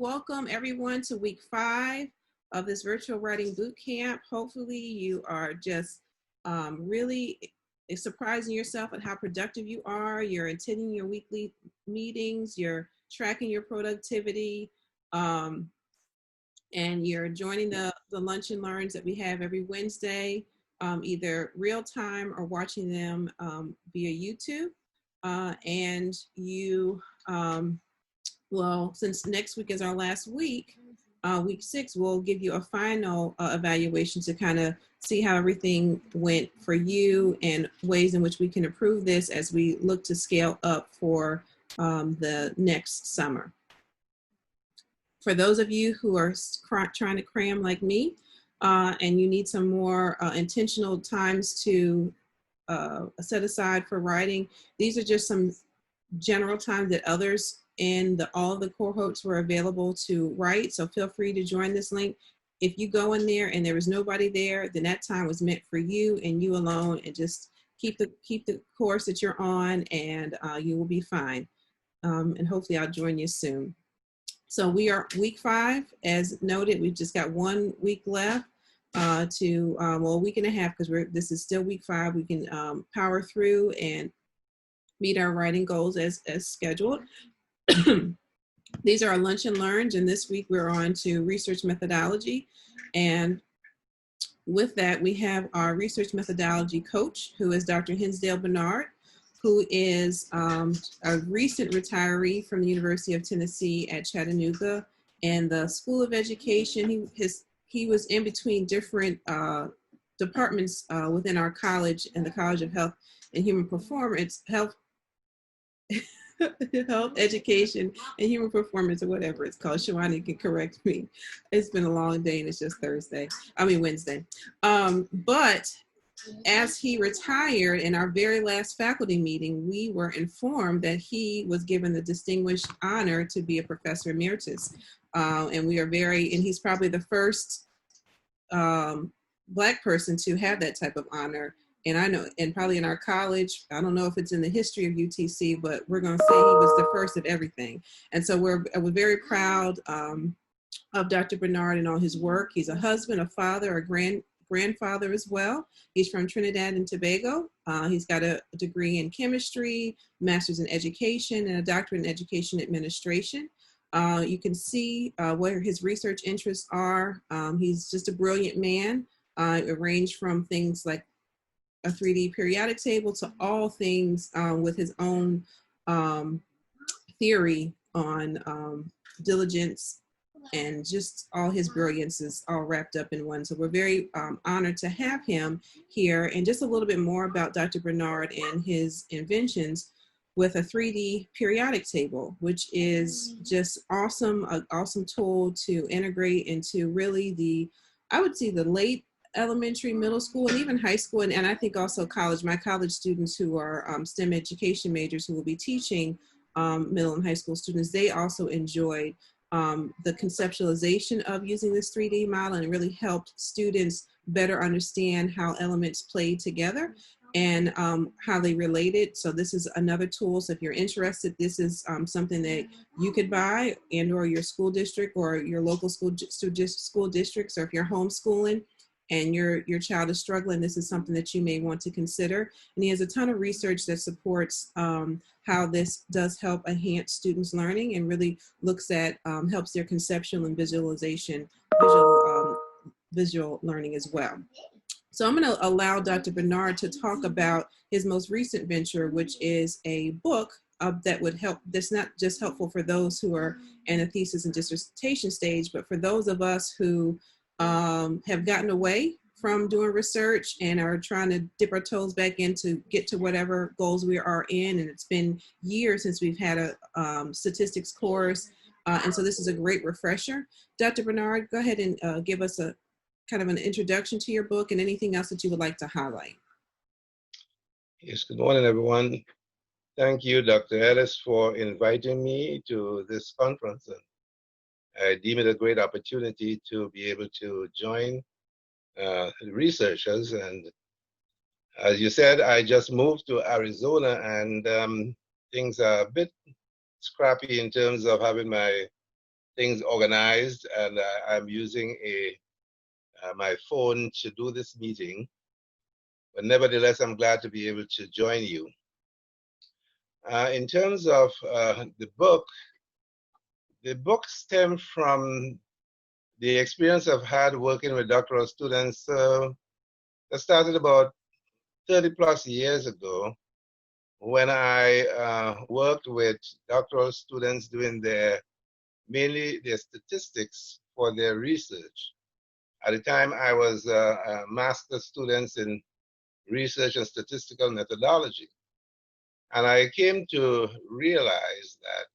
Welcome everyone to week 5 of this virtual writing boot camp. Hopefully you are just really surprising yourself at how productive you are. You're attending your weekly meetings, you're tracking your productivity, and you're joining the lunch and learns that we have every Wednesday, either real time or watching them via YouTube. And you well, since next week is our last week, week 6, we'll give you a final evaluation to kind of see how everything went for you and ways in which we can improve this as we look to scale up for the next summer. For those of you who are trying to cram like me and you need some more intentional times to set aside for writing, these are just some general times that others in all of the cohorts were available to write. So feel free to join this link. If you go in there and there was nobody there, then that time was meant for you and you alone, and just keep the course that you're on, and you will be fine. And hopefully I'll join you soon. So we are week 5, as noted. We've just got 1 week left well, a week and a half, because this is still week 5. We can power through and meet our writing goals as scheduled. These are our lunch and learns, and this week we're on to research methodology. And with that, we have our research methodology coach, who is Dr. Hinsdale Bernard, who is a recent retiree from the University of Tennessee at Chattanooga and the School of Education. He was in between different departments within our college and the College of Health and Human Performance, Health, Education, and Human Performance, or whatever it's called. Shawani can correct me. It's been a long day and it's just Wednesday. But as he retired, in our very last faculty meeting, we were informed that he was given the distinguished honor to be a professor emeritus. And he's probably the first Black person to have that type of honor. And I know, and probably in our college, I don't know if it's in the history of UTC, but we're going to say he was the first of everything. And so we're very proud of Dr. Bernard and all his work. He's a husband, a father, a grandfather as well. He's from Trinidad and Tobago. He's got a degree in chemistry, master's in education, and a doctorate in education administration. You can see where his research interests are. He's just a brilliant man. It ranged from things like a 3D periodic table to all things with his own theory on diligence, and just all his brilliance is all wrapped up in one. So we're very honored to have him here. And just a little bit more about Dr. Bernard and his inventions with a 3D periodic table, which is just awesome, an awesome tool to integrate into really I would say the late elementary, middle school, and even high school, and I think also college. My college students who are STEM education majors who will be teaching middle and high school students, they also enjoyed the conceptualization of using this 3D model, and it really helped students better understand how elements play together and how they related. So this is another tool. So if you're interested, this is something that you could buy, and or your school district or your local school districts, or if you're homeschooling and your child is struggling, this is something that you may want to consider. And he has a ton of research that supports how this does help enhance students' learning, and really looks at, helps their conceptual and visualization, visual learning as well. So I'm gonna allow Dr. Bernard to talk about his most recent venture, which is a book that would help, that's not just helpful for those who are in a thesis and dissertation stage, but for those of us who have gotten away from doing research and are trying to dip our toes back in to get to whatever goals we are in. And it's been years since we've had a statistics course. And so this is a great refresher. Dr. Bernard, go ahead and give us a kind of an introduction to your book and anything else that you would like to highlight. Yes, good morning, everyone. Thank you, Dr. Ellis, for inviting me to this conference. I deem it a great opportunity to be able to join researchers. And as you said, I just moved to Arizona, and things are a bit scrappy in terms of having my things organized, and I'm using my phone to do this meeting. But nevertheless, I'm glad to be able to join you. In terms of the book stemmed from the experience I've had working with doctoral students that started about 30 plus years ago when I worked with doctoral students doing mainly their statistics for their research. At the time, I was a master's student in research and statistical methodology. And I came to realize that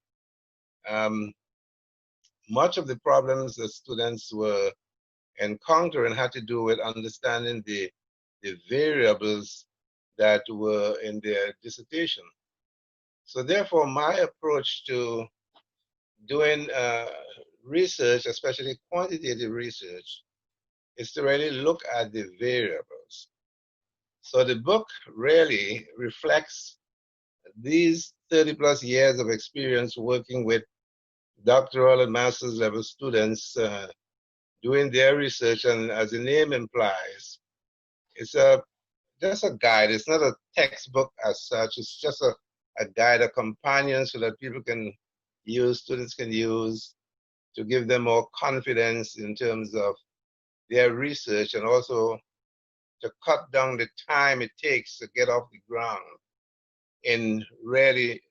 much of the problems that students were encountering had to do with understanding the variables that were in their dissertation. So therefore, my approach to doing research, especially quantitative research, is to really look at the variables. So the book really reflects these 30 plus years of experience working with doctoral and master's level students doing their research, and as the name implies, it's just a guide. It's not a textbook as such. It's just a guide, a companion so that people can use, students can use to give them more confidence in terms of their research, and also to cut down the time it takes to get off the ground in really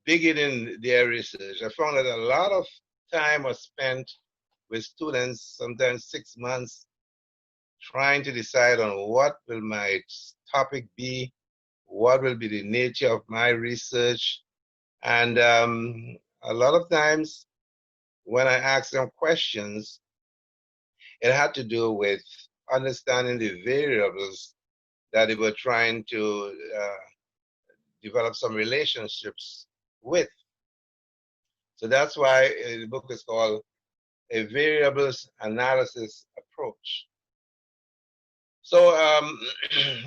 beginning their research. I found that a lot of time was spent with students, sometimes 6 months, trying to decide on what will my topic be, what will be the nature of my research. And a lot of times when I asked them questions, it had to do with understanding the variables that they were trying to develop some relationships with. So that's why the book is called A Variables Analysis Approach. So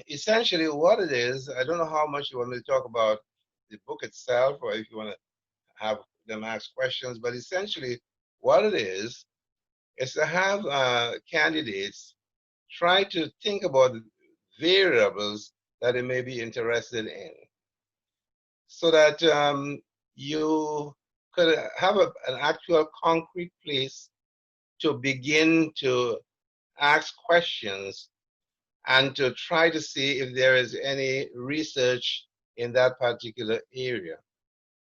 essentially what it is, I don't know how much you want me to talk about the book itself, or if you want to have them ask questions, but essentially what it is to have candidates try to think about variables that they may be interested in, so that you could have an actual concrete place to begin to ask questions and to try to see if there is any research in that particular area.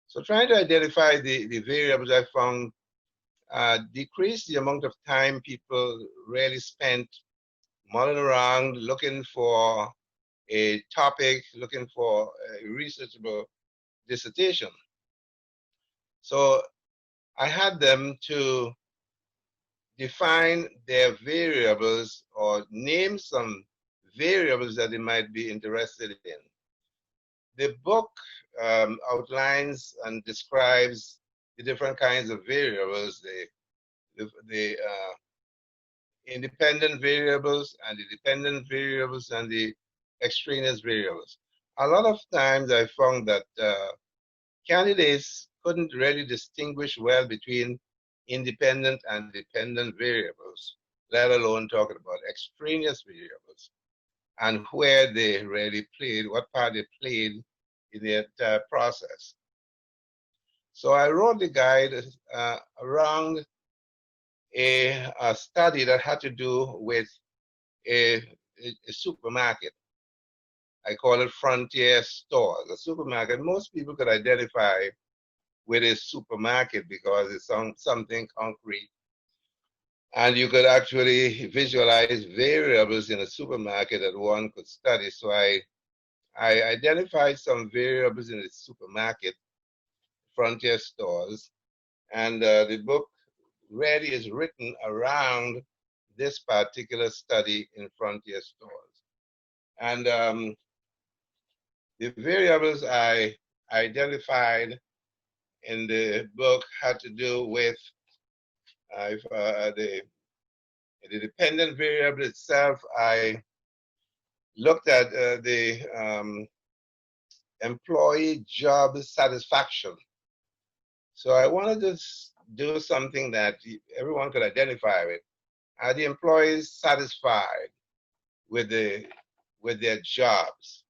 So trying to identify the variables I found decrease the amount of time people really spent mulling around looking for a topic, looking for a researchable dissertation. So I had them to define their variables or name some variables that they might be interested in. The book outlines and describes the different kinds of variables, the independent variables and the dependent variables and the extraneous variables. A lot of times I found that candidates couldn't really distinguish well between independent and dependent variables, let alone talking about extraneous variables and where they really played, what part they played in the entire process. So I wrote the guide around a study that had to do with a supermarket. I call it frontier stores. A supermarket, most people could identify with a supermarket because it's something concrete. And you could actually visualize variables in a supermarket that one could study. So I identified some variables in the supermarket, frontier stores, and the book really is written around this particular study in frontier stores. And the variables I identified in the book had to do with the dependent variable itself. I looked at the employee job satisfaction. So I wanted to do something that everyone could identify with. Are the employees satisfied with their jobs?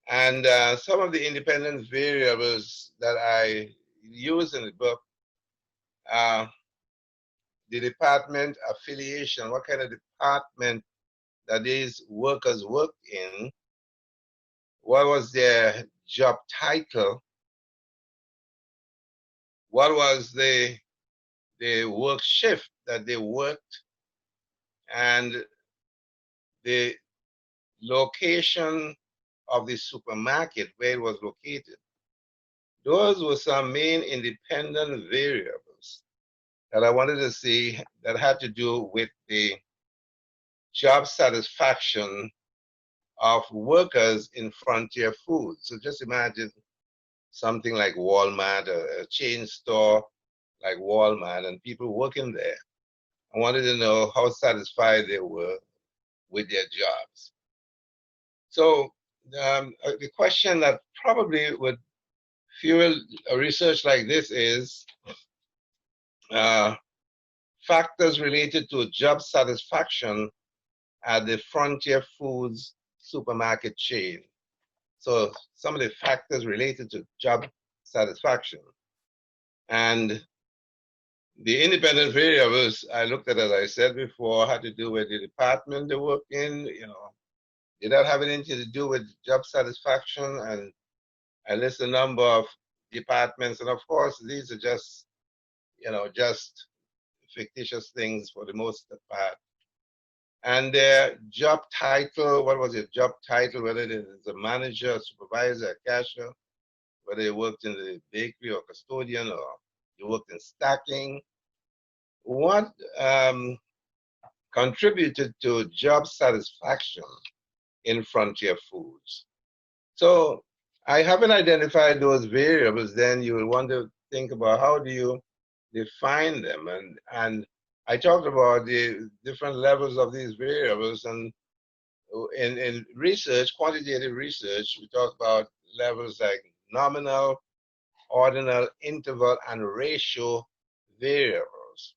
And some of the independent variables that I use in the book are the department affiliation, what kind of department that these workers work in, what was their job title, what was the work shift that they worked, and the location of the supermarket where it was located. Those were some main independent variables that I wanted to see that had to do with the job satisfaction of workers in frontier foods. So just imagine something like Walmart, a chain store like Walmart, and people working there. I wanted to know how satisfied they were with their jobs. So the question that probably would fuel a research like this is factors related to job satisfaction at the Frontier Foods supermarket chain. So some of the factors related to job satisfaction. And the independent variables I looked at, as I said before, had to do with the department they work in, did that have anything to do with job satisfaction? And I list a number of departments, and of course, these are just, just fictitious things for the most part. And their job title, what was your job title, whether it is a manager, a supervisor, a cashier, whether you worked in the bakery or custodian, or you worked in stacking, what contributed to job satisfaction in Frontier Foods? So I haven't identified those variables, then you will want to think about how do you define them. And I talked about the different levels of these variables, and in research, quantitative research, we talk about levels like nominal, ordinal, interval, and ratio variables.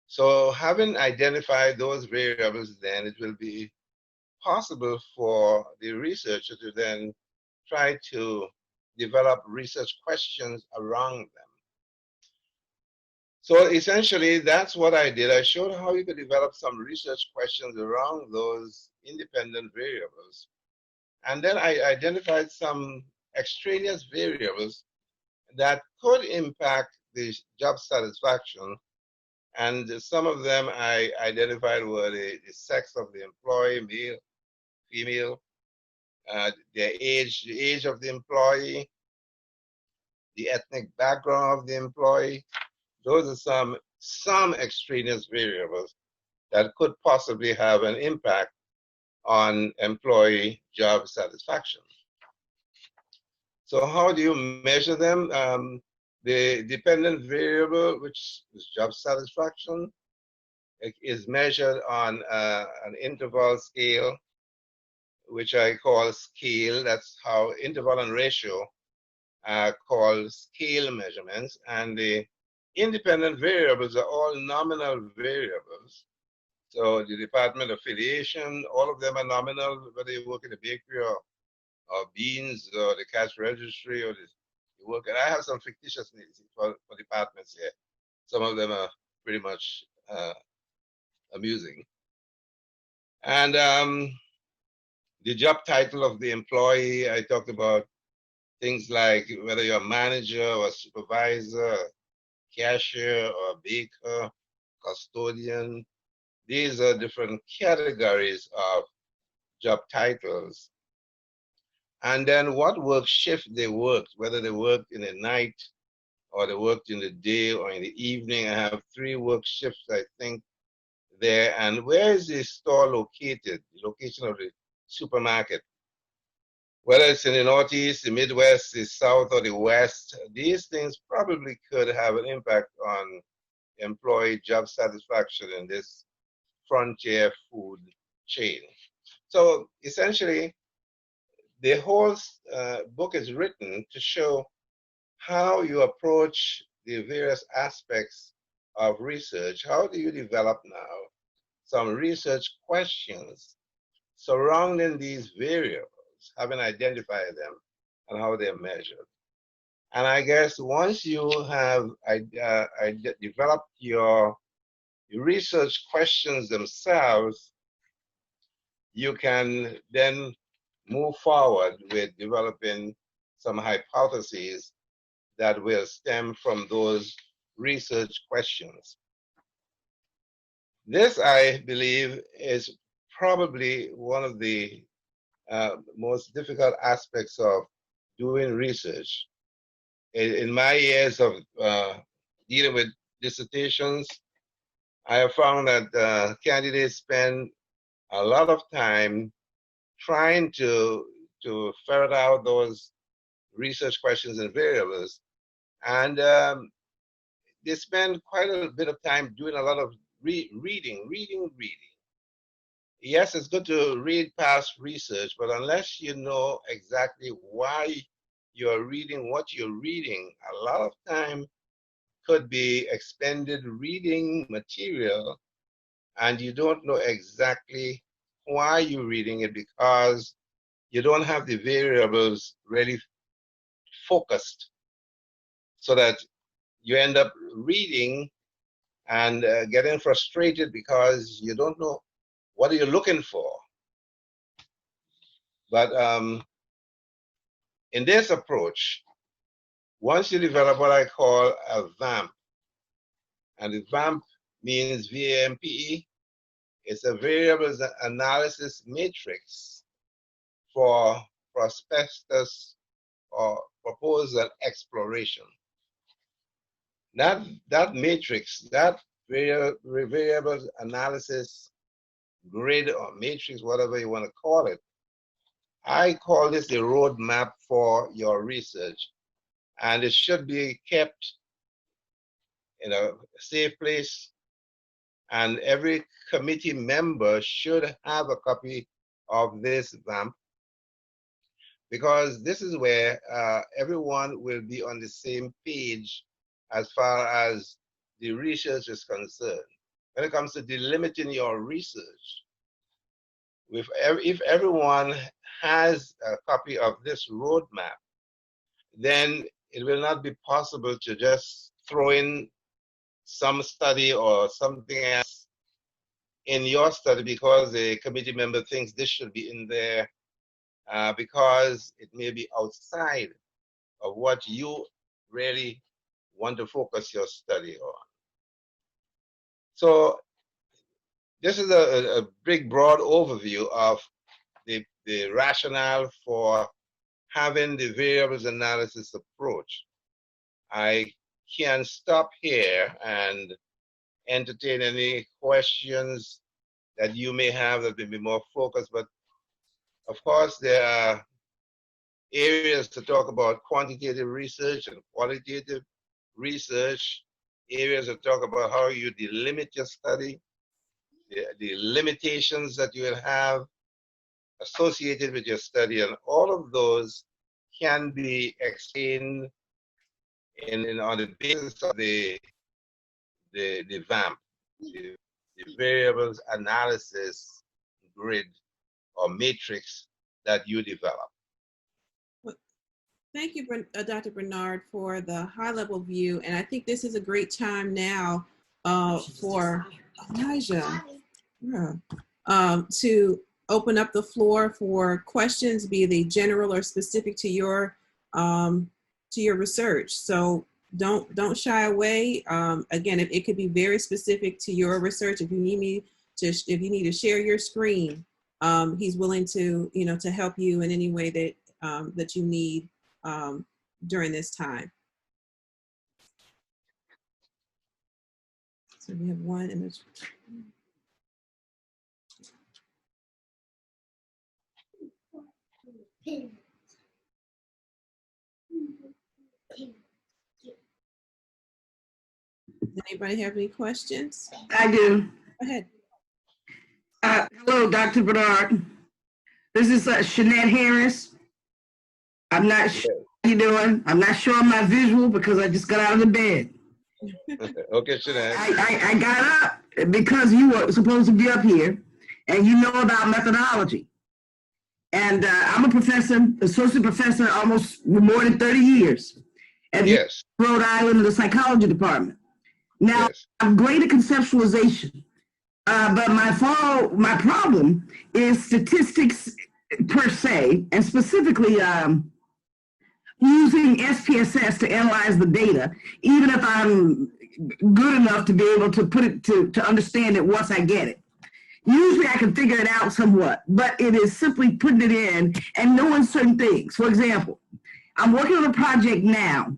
So having identified those variables, then it will be possible for the researcher to then try to develop research questions around them. So essentially, that's what I did. I showed how you could develop some research questions around those independent variables. And then I identified some extraneous variables that could impact the job satisfaction. And some of them I identified were the sex of the employee, male, female, the age of the employee, the ethnic background of the employee. Those are some extraneous variables that could possibly have an impact on employee job satisfaction. So how do you measure them? The dependent variable, which is job satisfaction, is measured on an interval scale, which I call scale. That's how interval and ratio are called scale measurements. And the independent variables are all nominal variables. So the department affiliation, all of them are nominal, whether you work in a bakery or beans or the cash registry or you work. And I have some fictitious names for departments here. Some of them are pretty much amusing. And the job title of the employee, I talked about things like whether you're a manager or a supervisor, cashier or a baker, custodian. These are different categories of job titles. And then what work shift they worked, whether they worked in the night or they worked in the day or in the evening. I have 3 work shifts, I think, there. And where is the store located, the location of the supermarket? Whether it's in the Northeast, the Midwest, the South, or the West, these things probably could have an impact on employee job satisfaction in this frontier food chain. So essentially, the whole book is written to show how you approach the various aspects of research, how do you develop now some research questions surrounding these variables, having identified them and how they're measured? And I guess once you have developed your research questions themselves, you can then move forward with developing some hypotheses that will stem from those research questions. This, I believe, is probably one of the most difficult aspects of doing research. In my years of dealing with dissertations, I have found that candidates spend a lot of time trying to ferret out those research questions and variables, and they spend quite a bit of time doing a lot of reading. Yes, it's good to read past research, but unless you know exactly why you're reading what you're reading, a lot of time could be expended reading material, and you don't know exactly why you're reading it because you don't have the variables really focused, so that you end up reading and getting frustrated because you don't know what you're looking for. But in this approach, once you develop what I call a VAMP, and the VAMP means VAMPE, it's a variables analysis matrix for prospectus or proposal exploration. That matrix, that variables analysis grid or matrix, whatever you want to call it, I call this the roadmap for your research, and it should be kept in a safe place, and every committee member should have a copy of this VAMP, because this is where everyone will be on the same page as far as the research is concerned. When it comes to delimiting your research, if everyone has a copy of this roadmap, then it will not be possible to just throw in some study or something else in your study because a committee member thinks this should be in there because it may be outside of what you really want to focus your study on. So this is a big, broad overview of the rationale for having the variables analysis approach. I can stop here and entertain any questions that you may have that may be more focused, but of course there are areas to talk about quantitative research and qualitative research, areas to talk about how you delimit your study, the limitations that you will have associated with your study, and all of those can be explained on the basis of the VAMP, the variables analysis grid or matrix that you develop. Thank you, Dr. Bernard, for the high-level view, and I think this is a great time now for Elijah to open up the floor for questions, be they general or specific to your research. So don't shy away. Again, it could be very specific to your research. If you need to share your screen, he's willing to to help you in any way that that you need during this time. So we have one in this. Does anybody have any questions? I do. Go ahead. Hello, Dr. Bernard. This is Shanette Harris. I'm not sure how you doing. I'm not showing my visual because I just got out of the bed. Okay, Shanette. I got up because you were supposed to be up here, and you know about methodology. And I'm a professor, associate professor, almost more than 30 years at Yes, Rhode Island in the psychology department. Now, yes. I'm great at conceptualization, but my problem is statistics per se, and specifically using SPSS to analyze the data, even if I'm good enough to be able to put it to understand it once I get it. Usually I can figure it out somewhat, but it is simply putting it in and knowing certain things. For example, I'm working on a project now,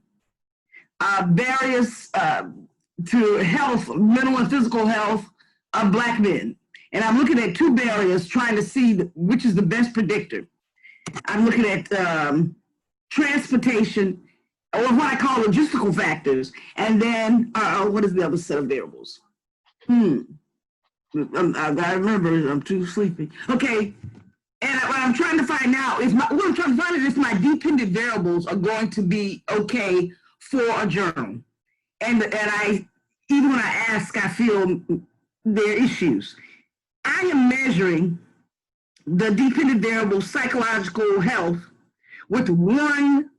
various to health, mental and physical health of Black men. And I'm looking at two barriers, trying to see which is the best predictor. I'm looking at transportation, or what I call logistical factors, and then what is the other set of variables? I remember, I'm too sleepy. Okay, and what I'm trying to find out is what I'm trying to find out if my dependent variables are going to be okay for a journal. And I, even when I ask, I feel there are issues. I am measuring the dependent variable psychological health with one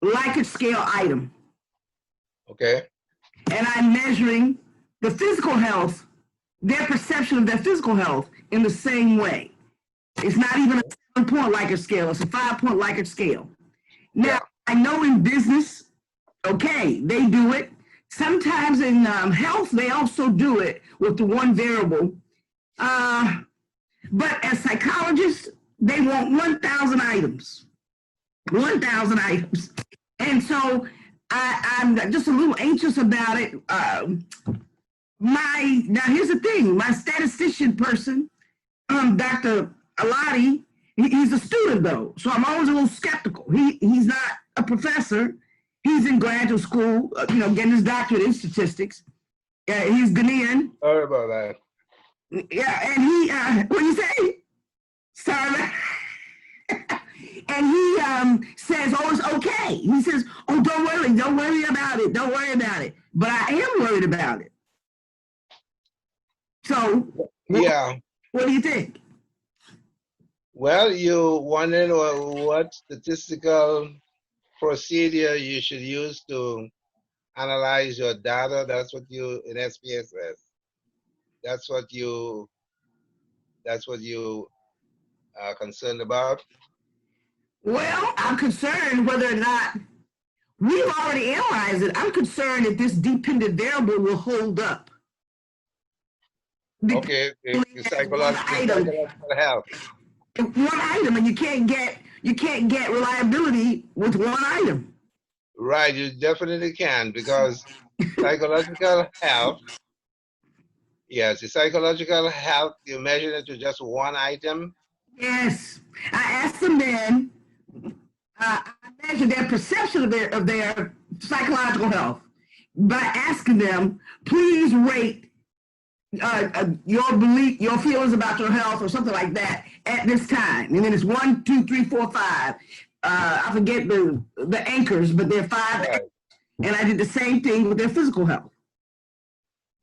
Likert scale item. Okay. And I'm measuring the physical health, their perception of their physical health in the same way. It's not even a 7-point Likert scale, it's a 5-point Likert scale. Now, Yeah. I know in business, okay, they do it. Sometimes in health, they also do it with the one variable. But as psychologists, they want 1,000 items. 1,000 items. And so I'm just a little anxious about it. Now here's the thing, my statistician person, Dr. Alati, he's a student though, so I'm always a little skeptical. He's not a professor. He's in graduate school, getting his doctorate in statistics. He's Ghanaian. Sorry about that. Yeah, and he, what do you say? Sorry. And he says, oh, it's okay. He says, oh, don't worry about it. Don't worry about it. But I am worried about it. So, Yeah. what do you think? Well, you want to know what statistical procedure you should use to analyze your data. That's what you in SPSS. That's what you are concerned about. Well, I'm concerned whether or not we've already analyzed it. I'm concerned if this dependent variable will hold up. Okay, the psychological health. One item, and you can't get reliability with one item. Right, you definitely can, because psychological health, yes, the psychological health, you measure it to just one item. Yes, I asked the men. I measured their perception of their psychological health by asking them, please rate your belief, your feelings about your health, or something like that at this time. And then it's 1, 2, 3, 4, 5. I forget the anchors, but they're 5. Right. And I did the same thing with their physical health.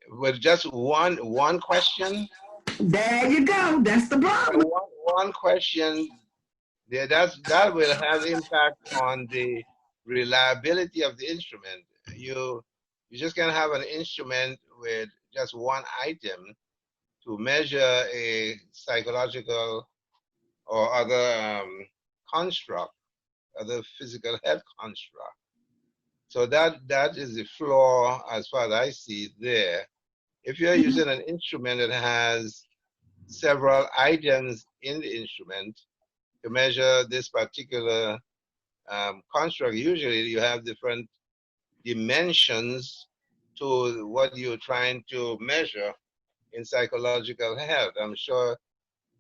With just one question. There you go. That's the problem. One question. Yeah, that will have impact on the reliability of the instrument. You just can't have an instrument with just one item to measure a psychological or other construct, other physical health construct. So that is the flaw as far as I see there. If you're using an instrument that has several items in the instrument to measure this particular construct, usually you have different dimensions to what you're trying to measure in psychological health. I'm sure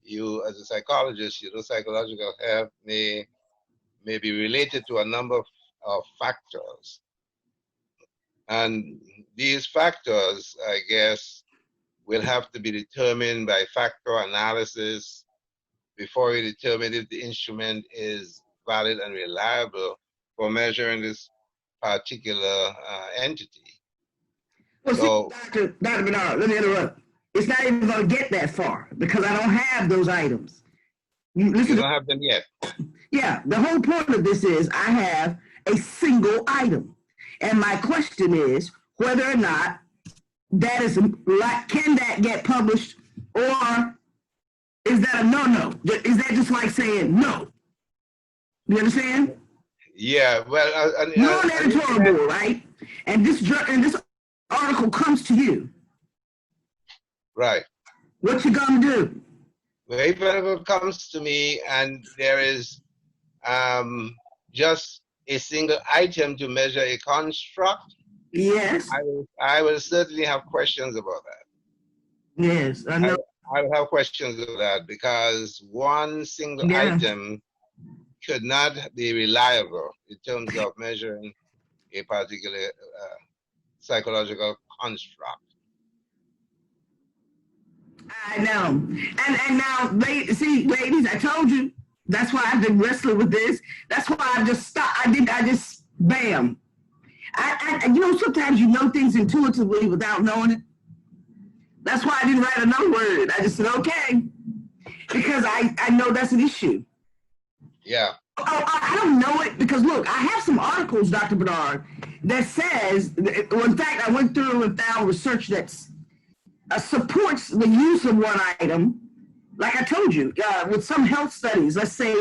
you, as a psychologist, you know psychological health may be related to a number of factors. And these factors, I guess, will have to be determined by factor analysis before you determine if the instrument is valid and reliable for measuring this particular entity. So, Dr. Bernard, let me interrupt. It's not even going to get that far because I don't have those items. you don't have them yet. Yeah, the whole point of this is I have a single item. And my question is whether or not that is like, can that get published, or is that a no-no? Is that just like saying no? You understand? Yeah, well, You're on the editorial board, right? And this article comes to you. Right. What you gonna do? Well, if it comes to me and there is just a single item to measure a construct, Yes. I will certainly have questions about that. Yes, I know. I will have questions about that because one single item could not be reliable in terms of measuring a particular psychological construct. I know. And now, ladies, I told you. That's why I've been wrestling with this. That's why I just stopped. I just, bam. You know, sometimes you know things intuitively without knowing it. That's why I didn't write another word. I just said, okay. Because I know that's an issue. Yeah. Oh, I don't know it because, look, I have some articles, Dr. Bernard, that says, well, in fact, I went through and found research that supports the use of one item. Like I told you, with some health studies, let's say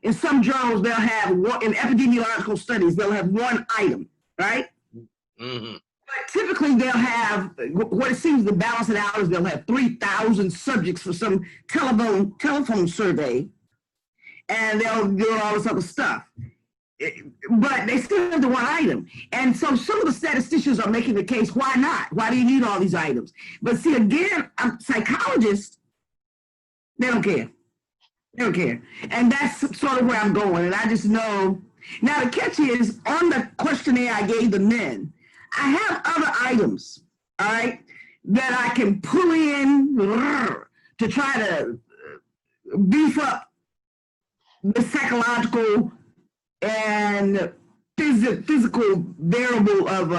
in some journals, they'll have one, in epidemiological studies, they'll have one item, right? Mm-hmm. But typically they'll have, what it seems to balance it out is they'll have 3,000 subjects for some telephone survey, and they'll do all this other stuff. But they still have the one item. And so some of the statisticians are making the case, why not? Why do you need all these items? But see, again, psychologists, they don't care. They don't care. And that's sort of where I'm going. And I just know. Now, the catch is, on the questionnaire I gave the men, I have other items, all right, that I can pull in to try to beef up the psychological and physical variable of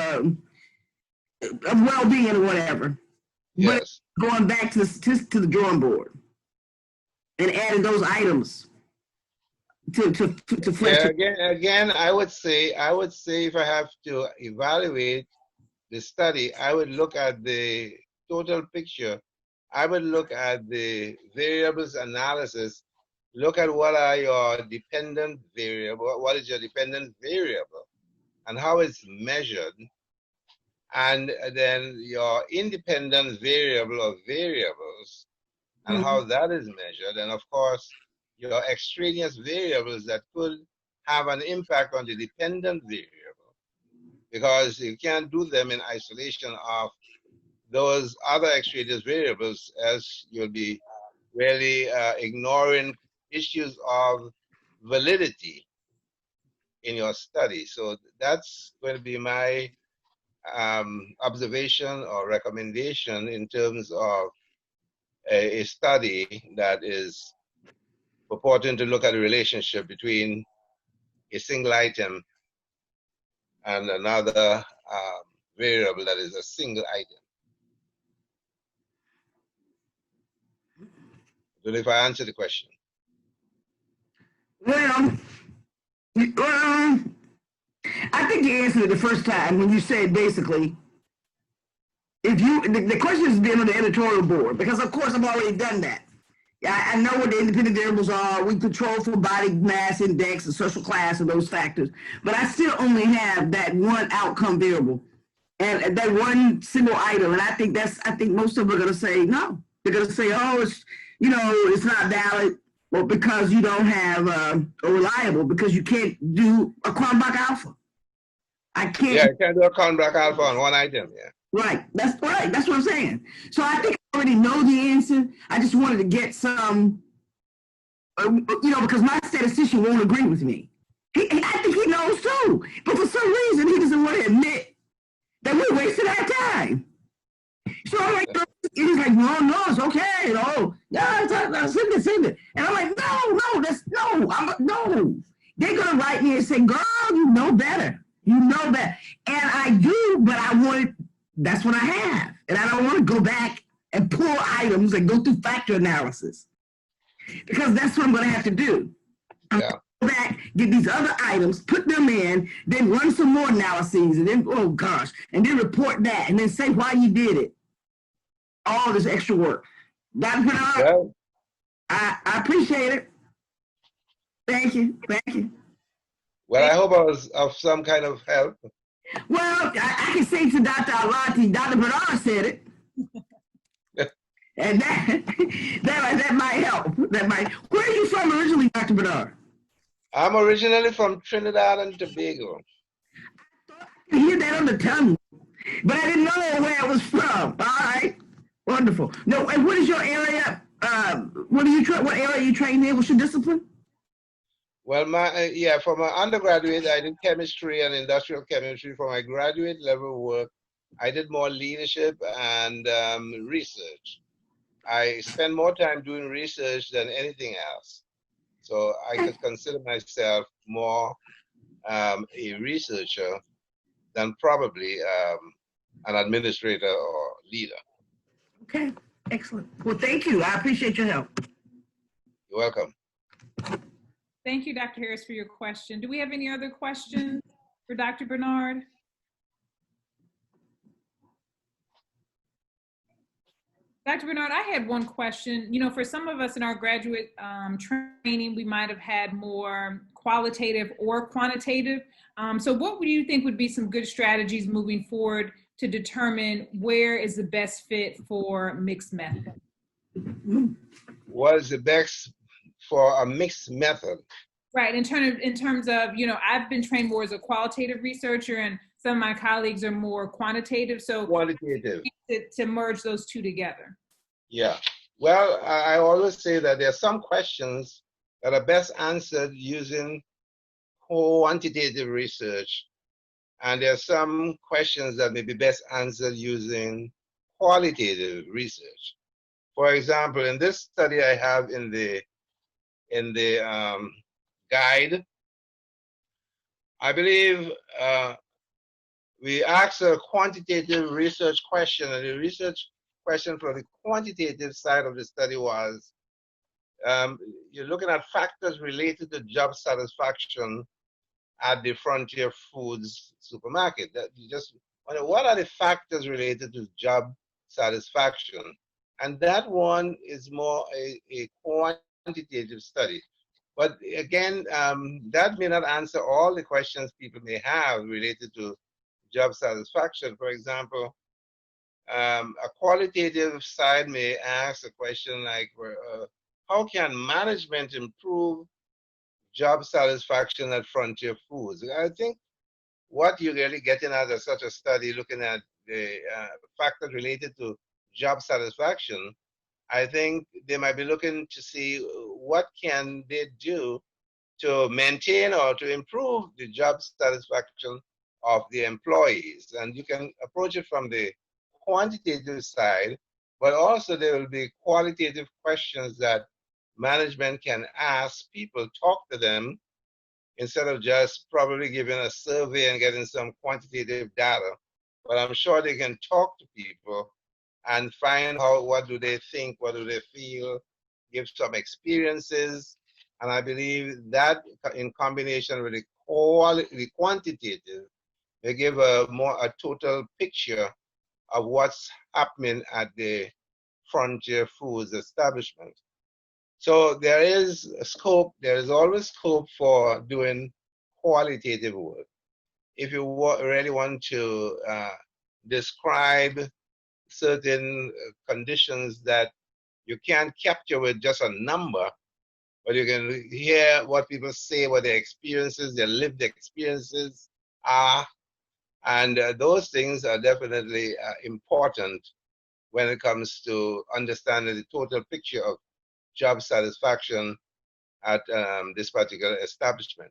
well-being or whatever. Yes. But going back to the drawing board and adding those items to flesh it. Again, I would say if I have to evaluate the study, I would look at the total picture. I would look at the variables analysis. Look at what are your dependent variable, what is your dependent variable, and how it's measured, and then your independent variable or variables, and how that is measured, and of course, your extraneous variables that could have an impact on the dependent variable, because you can't do them in isolation of those other extraneous variables, as you'll be really ignoring issues of validity in your study. So that's going to be my observation or recommendation in terms of a study that is purporting to look at the relationship between a single item and another variable that is a single item. I don't know if I answered the question. Well, I think you answered it the first time when you said basically, if you, the question has been on the editorial board, because of course I've already done that. I know what the independent variables are. We control for body mass index and social class and those factors, but I still only have that one outcome variable and that one single item. And I think most of them are going to say no. They're going to say, oh, it's not valid, or because you don't have a reliable, because you can't do a Cronbach alpha. I can't. Yeah, you can't do a Cronbach alpha on one item. Yeah. Right. That's right. That's what I'm saying. So I think I already know the answer. I just wanted to get some, because my statistician won't agree with me. I think he knows too, but for some reason he doesn't want to admit that we wasted our time. So I'm like, he's like, no, it's okay. Send it. And I'm like, no. They're gonna write me and say, girl, you know better. You know better. And I do, but I wanted That's what I have. And I don't want to go back and pull items and go through factor analysis because that's what I'm going to have to do. Yeah. Go back, get these other items, put them in, then run some more analyses, and then, oh gosh, and then report that, and then say why you did it. All this extra work. Dr. Bernard, Well, I appreciate it. Thank you. Thank you. well, I hope I was of some kind of help. Well, I can say to Dr. Alati, Dr. Bernard said it. And that might help. That might. Where are you from originally, Dr. Bernard? I'm originally from Trinidad and Tobago. I hear that on the tongue, but I didn't know where it was from. All right, wonderful. No, and what is your area? What area are you trained in? What's your discipline? Well, for my undergraduate, I did chemistry and industrial chemistry. For my graduate level work, I did more leadership and research. I spend more time doing research than anything else. So I could consider myself more a researcher than probably an administrator or leader. Okay, excellent. Well, thank you. I appreciate your help. You're welcome. Thank you, Dr. Harris, for your question. Do we have any other questions for Dr. Bernard? Dr. Bernard, I had one question. You know, for some of us in our graduate training, we might have had more qualitative or quantitative. So what would you think would be some good strategies moving forward to determine where is the best fit for mixed method? What is the best for a mixed method? Right, in terms of, you know, I've been trained more as a qualitative researcher and some of my colleagues are more quantitative. So Quantitative. To merge those two together. Yeah. Well, I always say that there are some questions that are best answered using quantitative research, and there are some questions that may be best answered using qualitative research. For example, in this study I have in the guide, I believe we asked a quantitative research question, and the research question for the quantitative side of the study was, you're looking at factors related to job satisfaction at the Frontier Foods supermarket. That you just wonder, what are the factors related to job satisfaction? And that one is more a quantitative study. But again, that may not answer all the questions people may have related to job satisfaction. For example, a qualitative side may ask a question like, how can management improve job satisfaction at Frontier Foods? I think what you're really getting at is such a study looking at the factors related to job satisfaction. I think they might be looking to see what can they do to maintain or to improve the job satisfaction of the employees. And you can approach it from the quantitative side, but also there will be qualitative questions that management can ask people, talk to them, instead of just probably giving a survey and getting some quantitative data. But I'm sure they can talk to people and find out what do they think, what do they feel, give some experiences. And I believe that in combination with the quantitative, they give a total picture of what's happening at the Frontier Foods establishment. So there is a scope, there is always scope for doing qualitative work. If you really want to describe certain conditions that you can't capture with just a number, but you can hear what people say, what their experiences, their lived experiences are. And those things are definitely important when it comes to understanding the total picture of job satisfaction at this particular establishment.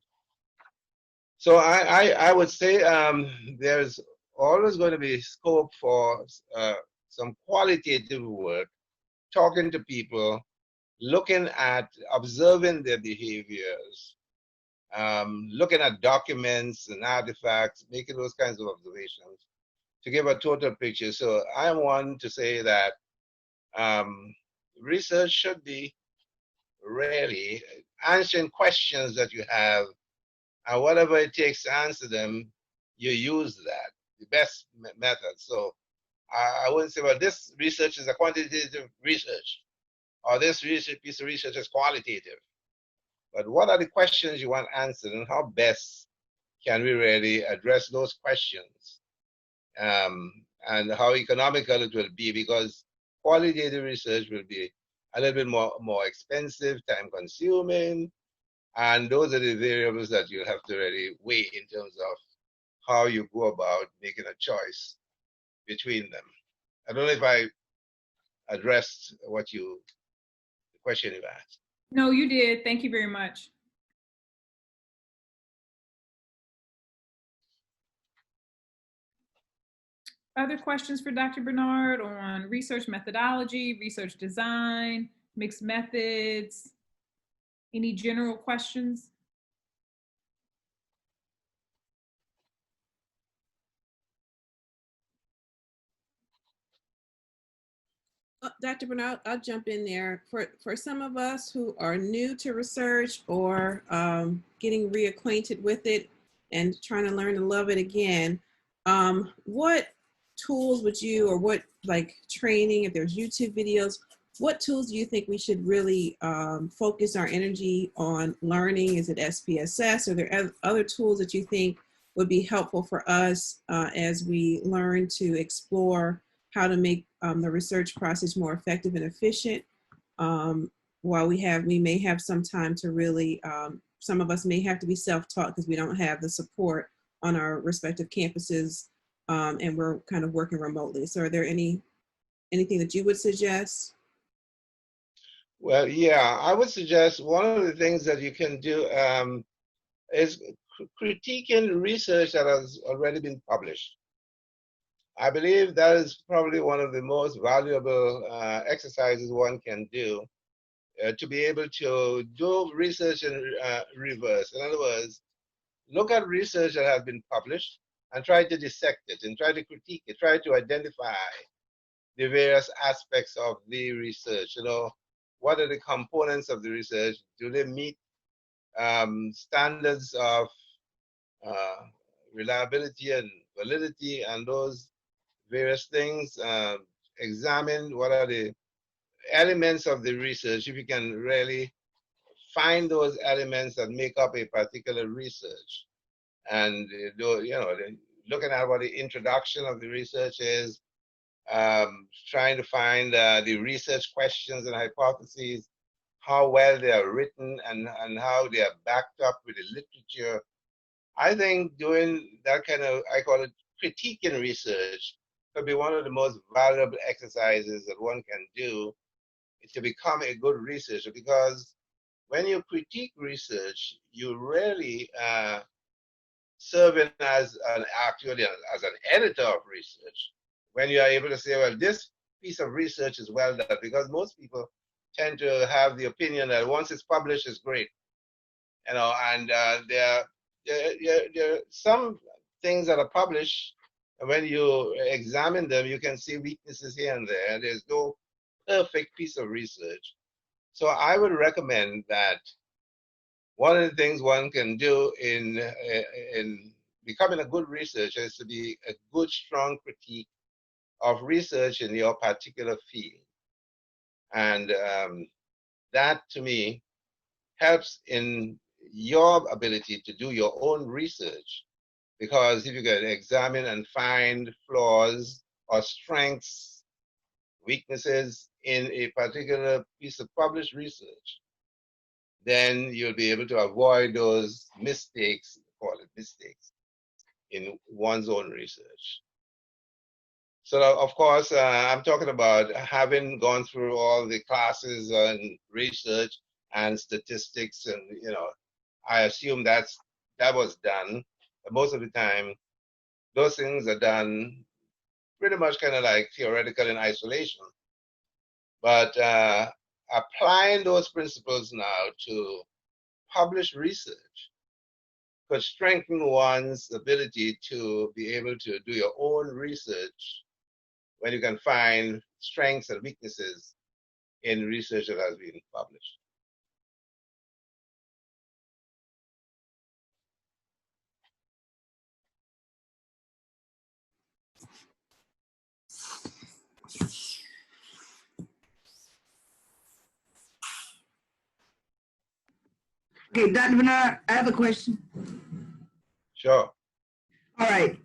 So I would say there's always going to be scope for some qualitative work, talking to people, looking at observing their behaviors, looking at documents and artifacts, making those kinds of observations to give a total picture. So I'm one to say that research should be really answering questions that you have, and whatever it takes to answer them, you use that, the best method. So I wouldn't say, well, this research is a quantitative research, or this piece of research is qualitative. But what are the questions you want answered, and how best can we really address those questions? And how economical it will be, because qualitative research will be a little bit more expensive, time consuming, and those are the variables that you have to really weigh in terms of how you go about making a choice between them. I don't know if I addressed the question you asked. No, you did. Thank you very much. Other questions for Dr. Bernard on research methodology, research design, mixed methods? Any general questions? Dr. Bernard, I'll jump in there. For some of us who are new to research or getting reacquainted with it and trying to learn to love it again, what tools would you, or what like training, if there's YouTube videos, what tools do you think we should really focus our energy on learning? Is it SPSS? Are there other tools that you think would be helpful for us as we learn to explore how to make the research process more effective and efficient? While we may have some time to really, some of us may have to be self-taught because we don't have the support on our respective campuses, and we're kind of working remotely. So are there anything that you would suggest? Well, yeah, I would suggest one of the things that you can do is critiquing research that has already been published. I believe that is probably one of the most valuable exercises one can do to be able to do research in reverse. In other words, look at research that has been published and try to dissect it and try to critique it, try to identify the various aspects of the research. You know, what are the components of the research? Do they meet standards of reliability and validity and those various things? Examine what are the elements of the research. If you can really find those elements that make up a particular research, and looking at what the introduction of the research is, trying to find the research questions and hypotheses, how well they are written and how they are backed up with the literature. I think doing that kind of, I call it critiquing research, could be one of the most valuable exercises that one can do to become a good researcher, because when you critique research, you really serving as an editor of research. When you are able to say, well, this piece of research is well done, because most people tend to have the opinion that once it's published, it's great, and there are some things that are published, and when you examine them, you can see weaknesses here and there. There's no perfect piece of research. So I would recommend that one of the things one can do in becoming a good researcher is to be a good, strong critique of research in your particular field. And that, to me, helps in your ability to do your own research. Because if you can examine and find flaws or strengths, weaknesses in a particular piece of published research, then you'll be able to avoid those mistakes, call it mistakes, in one's own research. So, of course, I'm talking about having gone through all the classes on research and statistics, and I assume that was done. But most of the time, those things are done pretty much kind of like theoretical in isolation. But applying those principles now to published research could strengthen one's ability to be able to do your own research when you can find strengths and weaknesses in research that has been published. Okay, Dr. Bernard, I have a question. Sure. All right.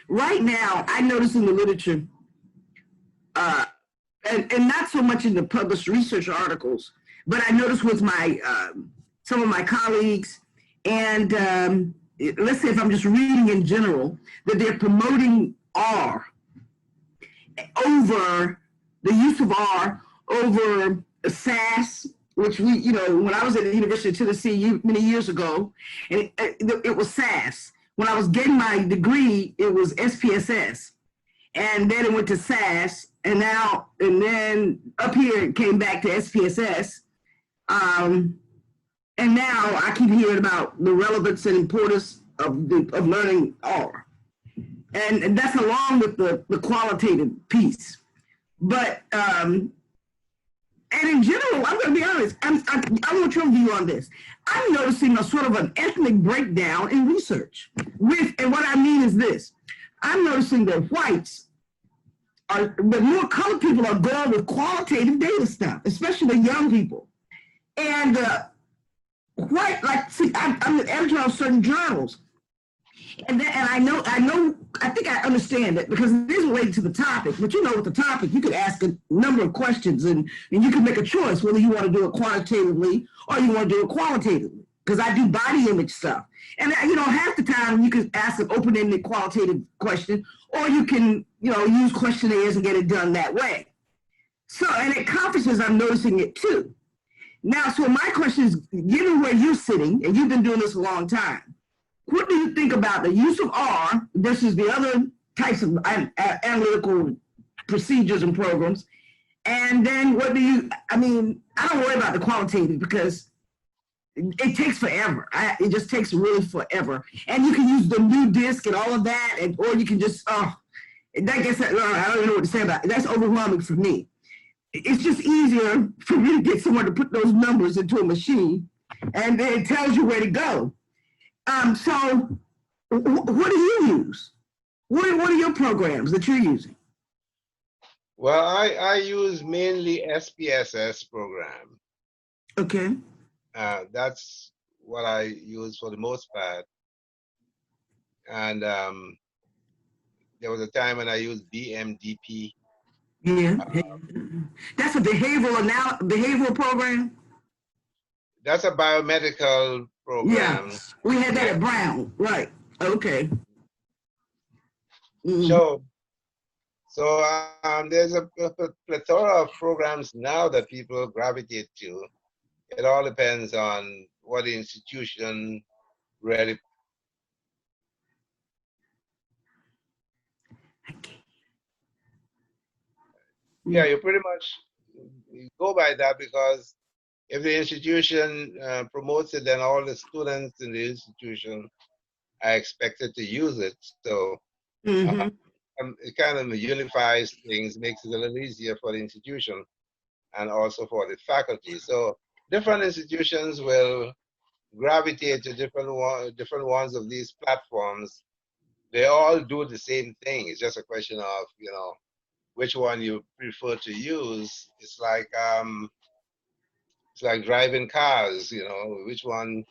Right now, I notice in the literature, and not so much in the published research articles, but I notice with my some of my colleagues, and let's say if I'm just reading in general, that they're promoting R over the use of R over SAS, which we, you know, when I was at the University of Tennessee many years ago, and it was SAS. When I was getting my degree, it was SPSS. And then it went to SAS, and then up here it came back to SPSS. And now I keep hearing about the relevance and importance of learning R. And that's along with the qualitative piece. But, and in general, I'm going to be honest, I want your view on this. I'm noticing a sort of an ethnic breakdown in research. And what I mean is this, I'm noticing that whites but more colored people are going with qualitative data stuff, especially the young people. And white, like, see, I'm the editor of certain journals. And I think I understand it because it is related to the topic, but you know, with the topic, you could ask a number of questions and you can make a choice whether you want to do it quantitatively or you want to do it qualitatively. Because I do body image stuff. And you know, half the time you can ask an open-ended qualitative question, or you can, you know, use questionnaires and get it done that way. So, and at conferences, I'm noticing it too. Now, so my question is, given where you're sitting, and you've been doing this a long time, what do you think about the use of R versus the other types of analytical procedures and programs? And then what do you, I mean, I don't worry about the qualitative because it takes forever. It just takes really forever. And you can use the new disk and all of that, or you can just, I guess, I don't even know what to say about it. That's overwhelming for me. It's just easier for me to get someone to put those numbers into a machine, and then it tells you where to go. So what do you use? What are your programs that you're using? Well, I use mainly SPSS program. Okay. That's what I use for the most part. And there was a time when I used BMDP. Yeah. That's a behavioral program? That's a biomedical program. Yeah, we had that at Brown, right? Okay. Mm-hmm. So there's a plethora of programs now that people gravitate to. It all depends on what the institution really. Yeah, you pretty much go by that because if the institution promotes it, then all the students in the institution are expected to use it. So it kind of unifies things, makes it a little easier for the institution and also for the faculty. So different institutions will gravitate to different ones of these platforms. They all do the same thing. It's just a question of, you know, which one you prefer to use. It's like driving cars, you know, which one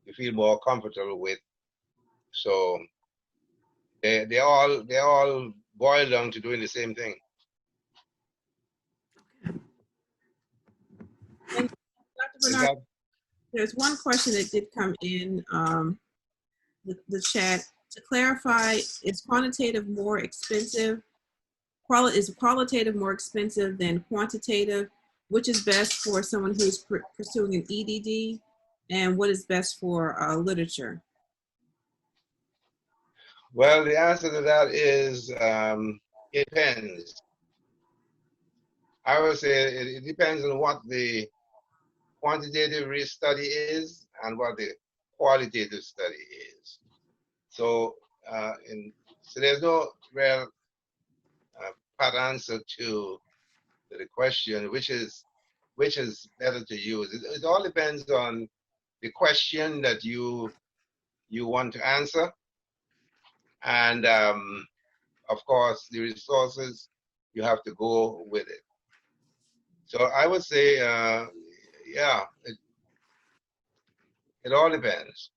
you feel more comfortable with. So they all boil down to doing the same thing. And Dr. Bernard, there's one question that did come in the chat. To clarify, is quantitative more expensive? Is qualitative more expensive than quantitative? Which is best for someone who's pursuing an EDD, and what is best for literature? Well, the answer to that is it depends. I would say it depends on what the quantitative study is and what the qualitative study is. So, so there's no real pat answer to the question, which is better to use. It all depends on the question that you want to answer, and of course the resources you have to go with it. So I would say, yeah, it all depends.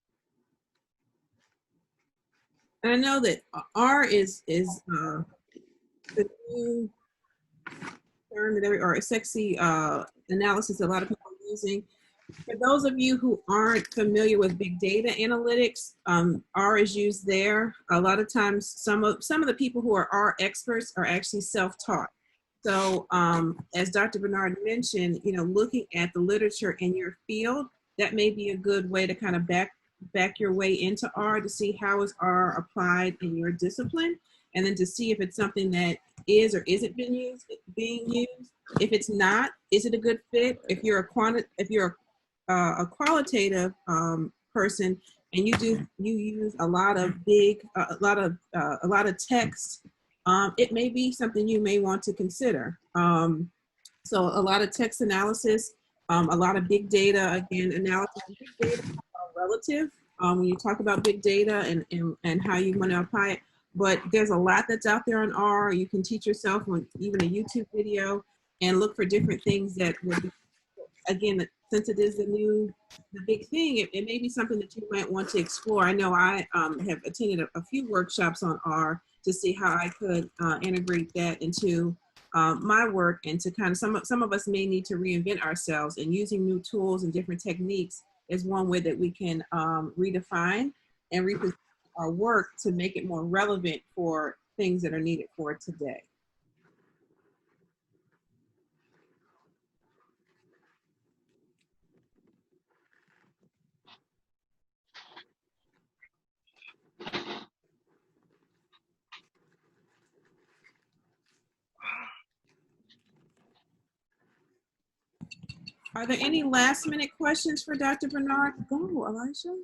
And I know that R is the new term that or a sexy analysis that a lot of people are using. For those of you who aren't familiar with big data analytics, R is used there. A lot of times, some of the people who are R experts are actually self-taught. So as Dr. Bernard mentioned, looking at the literature in your field, that may be a good way to kind of back your way into R to see how is R applied in your discipline, and then to see if it's something that is or isn't being used. If it's not, is it a good fit? If you're a qualitative person and you use a lot of text, it may be something you may want to consider. So a lot of text analysis, a lot of big data, again, analysis. Big data are relative when you talk about big data and how you want to apply it. But there's a lot that's out there on R. You can teach yourself on even a YouTube video and look for different things that would be, again, since it is the big thing, it may be something that you might want to explore. I know I have attended a few workshops on R to see how I could integrate that into my work, and to kind of, some of us may need to reinvent ourselves, and using new tools and different techniques is one way that we can redefine and reposition our work to make it more relevant for things that are needed for today. Are there any last minute questions for Dr. Bernard? Go, Elisha.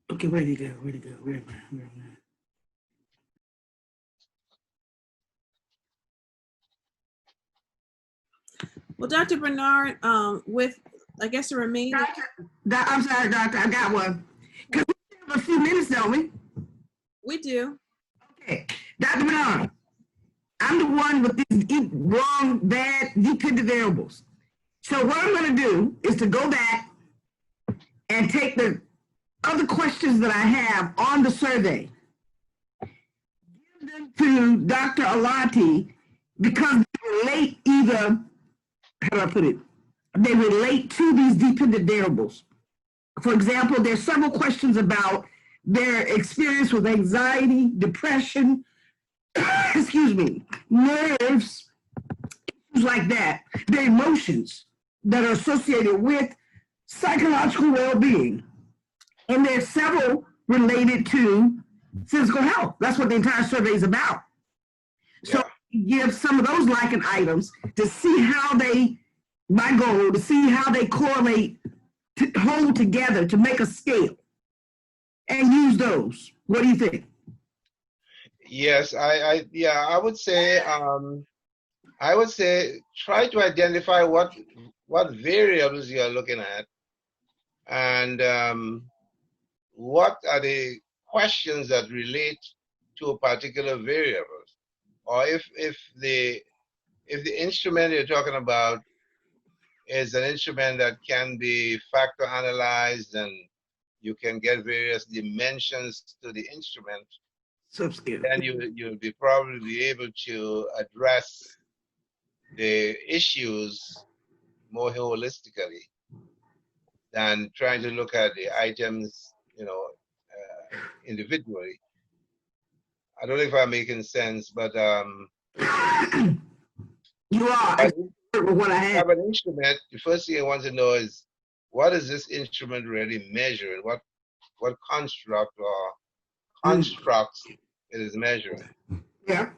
Okay, where'd he go? Where am I? Well, Dr. Bernard, with, I guess, the remaining. I'm sorry, doctor, I got one. Because we have a few minutes, don't we? We do. Okay, Dr. Bernard, I'm the one with these wrong, bad, dependent variables. So what I'm going to do is to go back and take the other questions that I have on the survey, give them to Dr. Alati, because they relate either, how do I put it? They relate to these dependent variables. For example, there's several questions about their experience with anxiety, depression, excuse me, nerves, issues like that, their emotions that are associated with psychological well-being. And there's several related to physical health. That's what the entire survey is about. So give some of those Likert items to see how they, my goal, to see how they correlate, to hold together to make a scale and use those. What do you think? Yes, I would say try to identify what variables you are looking at, and what are the questions that relate to a particular variable, or if the instrument you're talking about is an instrument that can be factor analyzed and you can get various dimensions to the instrument, Subscale. then you'll be probably be able to address the issues more holistically than trying to look at the items, individually. I don't know if I'm making sense, but you are. What I have an instrument, the first thing I want to know is what is this instrument really measuring? What construct or constructs it is measuring? Yeah.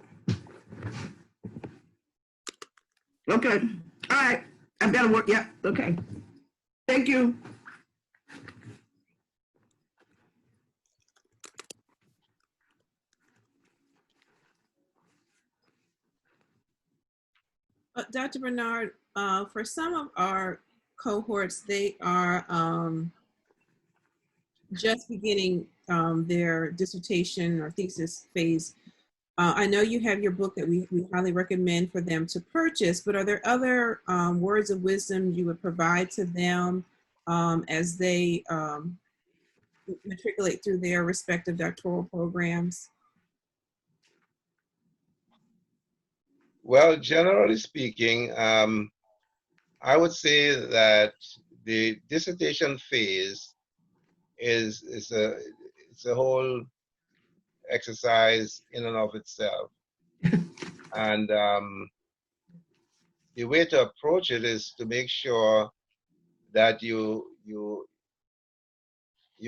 Okay. All right. I've got to work. Yeah. Okay. Thank you. Dr. Bernard, for some of our cohorts, they are just beginning their dissertation or thesis phase. I know you have your book that we highly recommend for them to purchase, but are there other words of wisdom you would provide to them as they matriculate through their respective doctoral programs? Well, generally speaking, I would say that the dissertation phase is it's a whole exercise in and of itself, and the way to approach it is to make sure that you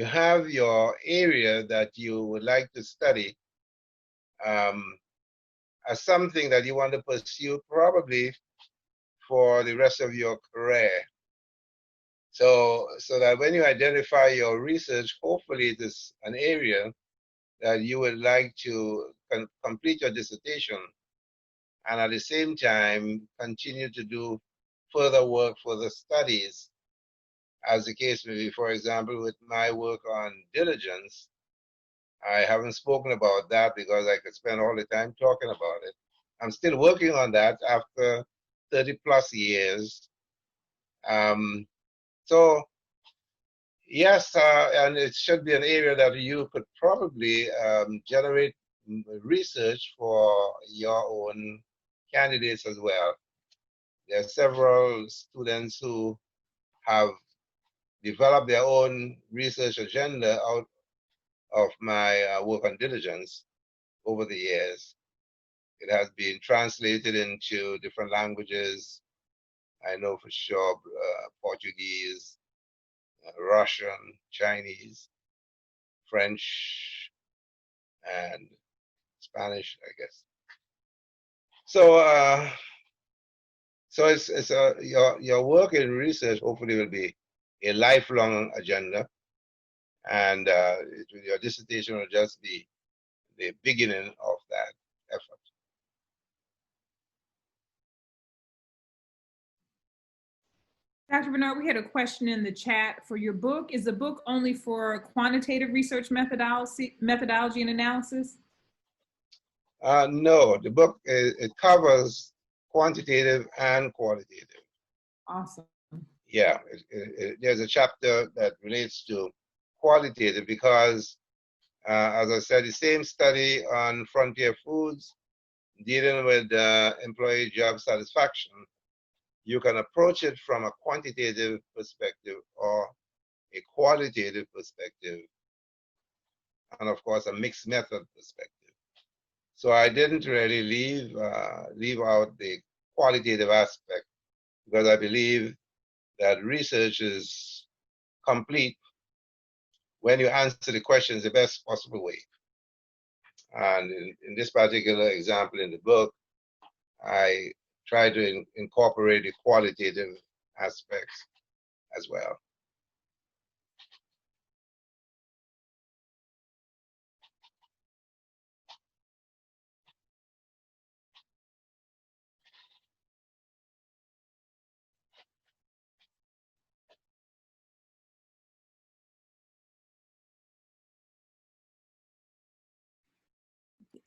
have your area that you would like to study as something that you want to pursue probably for the rest of your career. So that when you identify your research, hopefully it is an area that you would like to complete your dissertation and at the same time continue to do further work, further studies, as the case may be. For example, with my work on diligence, I haven't spoken about that because I could spend all the time talking about it. I'm still working on that after 30 plus years. So yes, and it should be an area that you could probably generate research for your own candidates as well. There are several students who have developed their own research agenda out of my work on diligence over the years. It has been translated into different languages. I know for sure Portuguese, Russian, Chinese, French, and Spanish, I guess. So, so it's your work in research hopefully will be a lifelong agenda, and your dissertation will just be the beginning of that effort. Dr. Bernard, we had a question in the chat for your book. Is the book only for quantitative research methodology and analysis? No, the book it covers quantitative and qualitative. Awesome. Yeah, there's a chapter that relates to qualitative because, as I said, the same study on frontier foods dealing with employee job satisfaction, you can approach it from a quantitative perspective or a qualitative perspective, and of course a mixed method perspective. So I didn't really leave out the qualitative aspect because I believe that research is complete when you answer the questions the best possible way. And in this particular example in the book, I try to incorporate the qualitative aspects as well.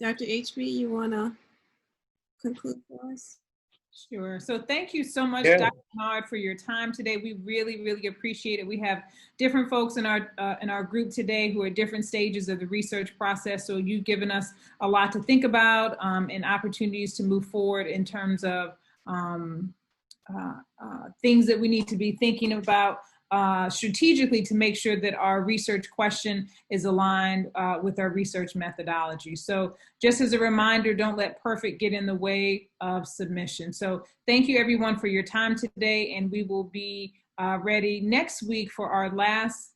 Dr. HB, you want to conclude for us? Sure. So thank you so much, Yeah. Dr. Bernard, for your time today. We really, really appreciate it. We have different folks in our group today who are at different stages of the research process. So you've given us a lot to think about and opportunities to move forward in terms of things that we need to be thinking about strategically to make sure that our research question is aligned with our research methodology. So just as a reminder, don't let perfect get in the way of submission. So thank you everyone for your time today, and we will be ready next week for our last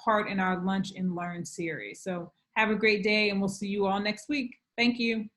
part in our Lunch and Learn series. So have a great day, and we'll see you all next week. Thank you.